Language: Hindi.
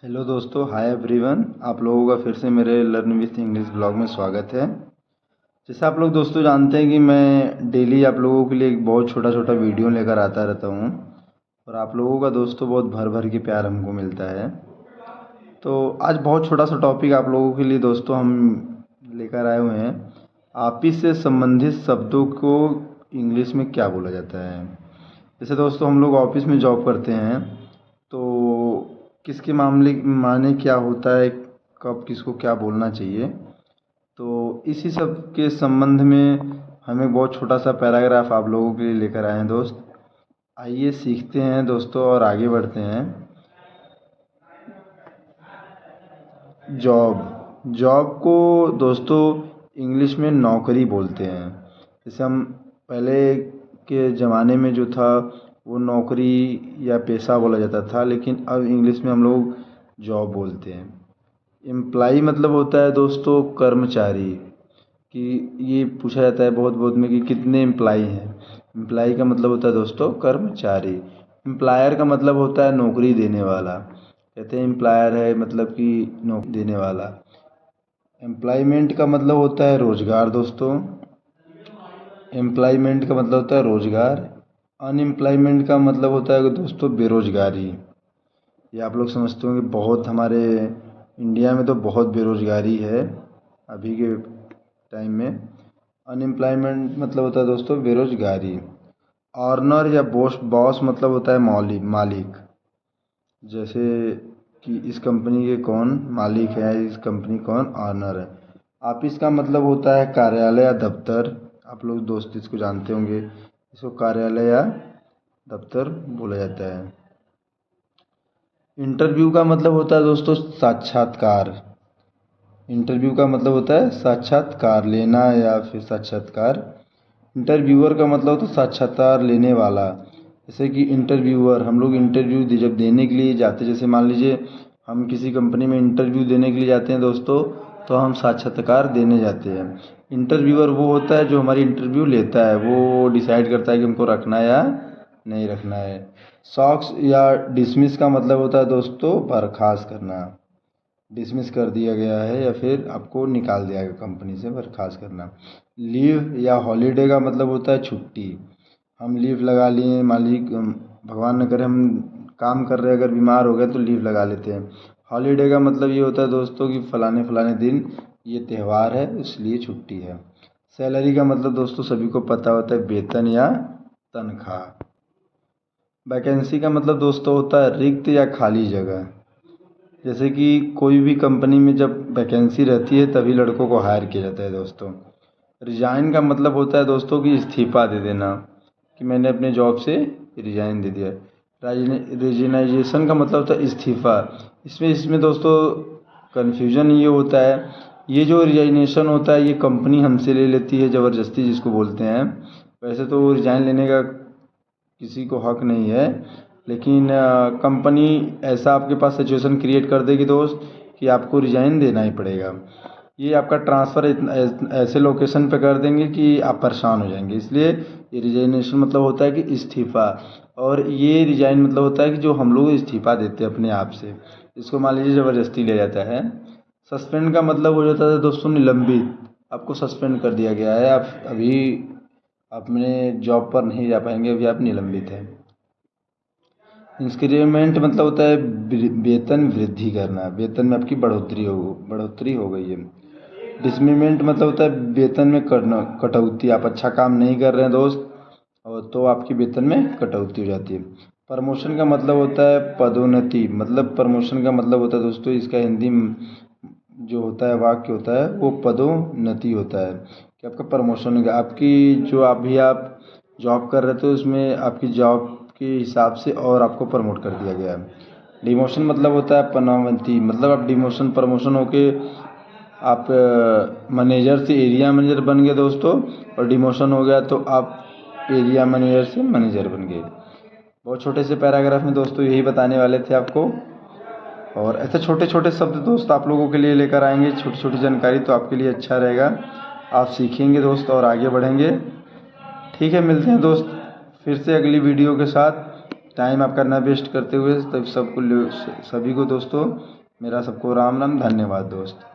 हेलो दोस्तों, हाय एवरीवन। आप लोगों का फिर से मेरे लर्न विथ इंग्लिश ब्लॉग में स्वागत है। जैसे आप लोग दोस्तों जानते हैं कि मैं डेली आप लोगों के लिए एक बहुत छोटा छोटा वीडियो लेकर आता रहता हूँ और आप लोगों का दोस्तों बहुत भर भर के प्यार हमको मिलता है। तो आज बहुत छोटा सा टॉपिक आप लोगों के लिए दोस्तों हम लेकर आए हुए हैं। ऑफिस से संबंधित शब्दों को इंग्लिश में क्या बोला जाता है। जैसे दोस्तों हम लोग ऑफिस में जॉब करते हैं, तो किसके माने क्या होता है, कब किसको क्या बोलना चाहिए, तो इसी सब के संबंध में हम एक बहुत छोटा सा पैराग्राफ आप लोगों के लिए लेकर आए हैं दोस्त। आइए सीखते हैं दोस्तों और आगे बढ़ते हैं। जॉब को दोस्तों इंग्लिश में नौकरी बोलते हैं। जैसे हम पहले के ज़माने में जो था वो नौकरी या पेशा बोला जाता था, लेकिन अब इंग्लिश में हम लोग जॉब बोलते हैं। एम्प्लॉई मतलब होता है दोस्तों कर्मचारी। कि ये पूछा जाता है बहुत बहुत में कि कितने एम्प्लॉई हैं। एम्प्लॉई का मतलब होता है दोस्तों कर्मचारी। एम्प्लॉयर का मतलब होता है नौकरी देने वाला। कहते हैं एम्प्लॉयर है मतलब कि नौकरी देने वाला। एम्प्लॉयमेंट का मतलब होता है रोज़गार दोस्तों। एम्प्लॉयमेंट का मतलब होता है रोज़गार। अनएम्प्लॉयमेंट का मतलब होता है दोस्तों बेरोज़गारी। ये आप लोग समझते होंगे, बहुत हमारे इंडिया में तो बहुत बेरोज़गारी है अभी के टाइम में। अनएम्प्लॉयमेंट मतलब होता है दोस्तों बेरोज़गारी। ऑनर या बॉस मतलब होता है मालिक। जैसे कि इस कंपनी के कौन मालिक है, इस कंपनी कौन ऑनर है। ऑफिस का मतलब होता है कार्यालय या दफ्तर। आप लोग दोस्त इसको जानते होंगे, इसको कार्यालय या दफ्तर बोला जाता है। इंटरव्यू का मतलब होता है दोस्तों साक्षात्कार। इंटरव्यू का मतलब होता है साक्षात्कार लेना या फिर साक्षात्कार। इंटरव्यूअर का मतलब होता है साक्षात्कार लेने वाला। जैसे कि इंटरव्यूअर, हम लोग इंटरव्यू जब देने के लिए जाते हैं, जैसे मान लीजिए हम किसी कंपनी में इंटरव्यू देने के लिए जाते हैं दोस्तों, तो हम साक्षात्कार देने जाते हैं। इंटरव्यूअर वो होता है जो हमारी इंटरव्यू लेता है, वो डिसाइड करता है कि हमको रखना है या नहीं रखना है। सॉक्स या डिसमिस का मतलब होता है दोस्तों बर्खास्त करना। डिसमिस कर दिया गया है या फिर आपको निकाल दिया गया कंपनी से, बर्खास्त करना। लीव या हॉलीडे का मतलब होता है छुट्टी। हम लीव लगा लिए, मालिक भगवान न करे हम काम कर रहे अगर बीमार हो गए तो लीव लगा लेते हैं। हॉलीडे का मतलब ये होता है दोस्तों कि फ़लाने फ़लाने दिन ये त्यौहार है इसलिए छुट्टी है। सैलरी का मतलब दोस्तों सभी को पता होता है वेतन या तनख्वाह। वैकेंसी का मतलब दोस्तों होता है रिक्त या खाली जगह। जैसे कि कोई भी कंपनी में जब वैकेंसी रहती है तभी लड़कों को हायर किया जाता है दोस्तों। रिज़ाइन का मतलब होता है दोस्तों कि इस्तीफ़ा दे देना, कि मैंने अपने जॉब से रिज़ाइन दे दिया। रेजिग्नाइजेशन का मतलब होता है इस्तीफ़ा। इसमें दोस्तों कन्फ्यूजन ये होता है, ये जो रिजाइनेशन होता है ये कंपनी हमसे ले लेती है ज़बरदस्ती जिसको बोलते हैं। वैसे तो रिज़ाइन लेने का किसी को हक नहीं है, लेकिन कंपनी ऐसा आपके पास सिचुएशन क्रिएट कर देगी दोस्त कि आपको रिज़ाइन देना ही पड़ेगा। ये आपका ट्रांसफ़र ऐसे लोकेशन पे कर देंगे कि आप परेशान हो जाएंगे। इसलिए ये रिजाइनेशन मतलब होता है कि इस्तीफ़ा, और ये रिजाइन मतलब होता है कि जो हम लोग इस्तीफ़ा देते हैं अपने आप से, इसको मान लीजिए ज़बरदस्ती ले जाता है। सस्पेंड का मतलब हो जाता है दोस्तों निलंबित। आपको सस्पेंड कर दिया गया है, आप अभी अपने जॉब पर नहीं जा पाएंगे, अभी आप निलंबित हैं। इंक्रीमेंट मतलब होता है वेतन वृद्धि करना, वेतन में आपकी बढ़ोतरी हो गई है। डिसमेंट मतलब होता है वेतन में कटौती। आप अच्छा काम नहीं कर रहे हैं दोस्त, और तो आपकी वेतन में कटौती हो जाती है। प्रमोशन का मतलब होता है पदोन्नति। मतलब प्रमोशन का मतलब होता है दोस्तों, इसका हिंदी में जो होता है वाक्य होता है वो पदोन्नति होता है, कि आपका प्रमोशन होगा। आपकी जो अभी आप जॉब कर रहे थे उसमें आपकी जॉब के हिसाब से और आपको प्रमोट कर दिया गया है। डिमोशन मतलब होता है पदोन्नति। मतलब आप डिमोशन प्रमोशन होके आप मैनेजर से एरिया मैनेजर बन गए दोस्तों, और डिमोशन हो गया तो आप एरिया मैनेजर से मैनेजर बन गए। बहुत छोटे से पैराग्राफ में दोस्तों यही बताने वाले थे आपको, और ऐसे छोटे छोटे शब्द दोस्त आप लोगों के लिए लेकर आएंगे, छोटी छोटी जानकारी, तो आपके लिए अच्छा रहेगा। आप सीखेंगे दोस्त और आगे बढ़ेंगे। ठीक है, मिलते हैं दोस्त फिर से अगली वीडियो के साथ। टाइम आपका ना वेस्ट करते हुए सभी को दोस्तों मेरा सबको राम राम, धन्यवाद दोस्त।